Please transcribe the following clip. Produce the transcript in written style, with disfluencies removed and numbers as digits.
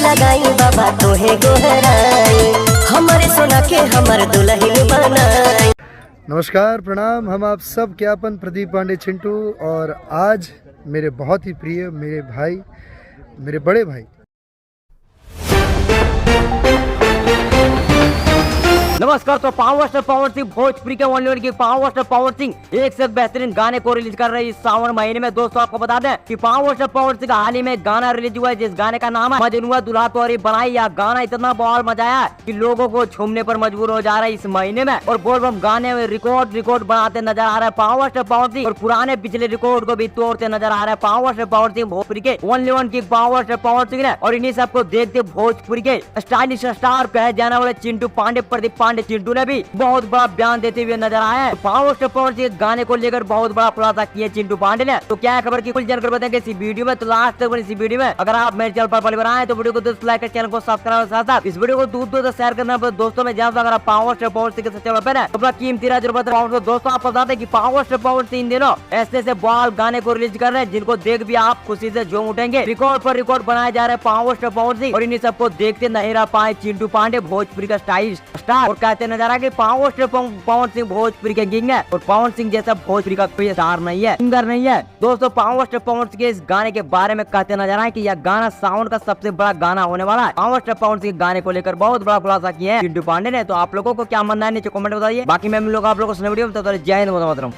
लगाई बाबा तोहे गोहराई, हमारे सोना के हमर दुल्हन बनाई। नमस्कार, प्रणाम। हम आप सब के अपन प्रदीप पांडे चिंटू, और आज मेरे बहुत ही प्रिय मेरे भाई, मेरे बड़े भाई नमस्कार। तो पावर स्टार पवन सिंह भोजपुरी के ओनली की पावर स्टार पवन सिंह एक से बेहतरीन गाने को रिलीज कर रहे हैं इस सावन महीने में। दोस्तों आपको बता दें कि पावर स्टार पवन सिंह का हाल ही में गाना रिलीज हुआ है, जिस गाने का नाम है मजनुआ दुल्हा तोरी बनाई। यह गाना इतना बहुत मजा आया कि लोगों को झूमने पर मजबूर हो जा रहा है इस महीने में, और बोलबम गाने में रिकॉर्ड बनाते नजर आ रहा है पावर स्टार पवन सिंह, और पुराने पिछले रिकॉर्ड को भी तोड़ते नजर आ रहा है पावर स्टार पवन सिंह भोजपुरी के ओनली वन की पावर स्टार पवन सिंह ने। और इन्हीं सबको देखते भोजपुरी के स्टाइलिश स्टार कहे जाने वाले चिंटू पांडे, प्रदीप पांडे चिंटू ने भी बहुत बड़ा बयान देते हुए नजर आया है। पावर स्टार पवन सिंह गाने को लेकर बहुत बड़ा खुलासा किया चिंटू पांडे ने। तो क्या है खबर की कुल जानकारी बताएंगे इसी वीडियो में, तो लास्ट तक इसी वीडियो में। अगर आप मेरे चैनल पर पहली बार आए तो वीडियो को दोस्तों लाइक कर, चैनल को सब्सक्राइब, साथ साथ इस वीडियो को दूर शेयर करना। दोस्तों में जहाँ अगर आप पावर स्टार पवन सिंह के सच्चे फैन है अपना कीमती राज दोस्तों आपको बता दें कि पावर स्टार पवन सिंह इन दिनों ऐसे बॉल गाने को रिलीज कर रहे हैं जिनको देख भी आप खुशी से झूम उठेंगे। रिकॉर्ड पर रिकॉर्ड बनाए जा रहे हैं पावर स्टार पवन सिंह, और इन्हीं सबको देखते नहीं रह पाए चिंटू पांडे भोजपुरी का स्टाइलिश स्टार, और कहते नजर आ कि पावर स्टार पवन सिंह भोजपुरी के किंग है, और पवन सिंह जैसा भोजपुरी का कोई स्टार नहीं है, सिंगर नहीं है। दोस्तों पावर स्टार पवन सिंह के इस गाने के बारे में कहते नजर आए कि यह गाना सावन का सबसे बड़ा गाना होने वाला है। पावर स्टार पवन सिंह गाने को लेकर बहुत बड़ा खुलासा किया है चिंटू पांडे ने। तो आप लोगों को क्या मानना है नीचे कमेंट बताइए। बाकी मैं मिलूंगा आप लोगों को वीडियो में, तो जय हिंद, वंदे मातरम।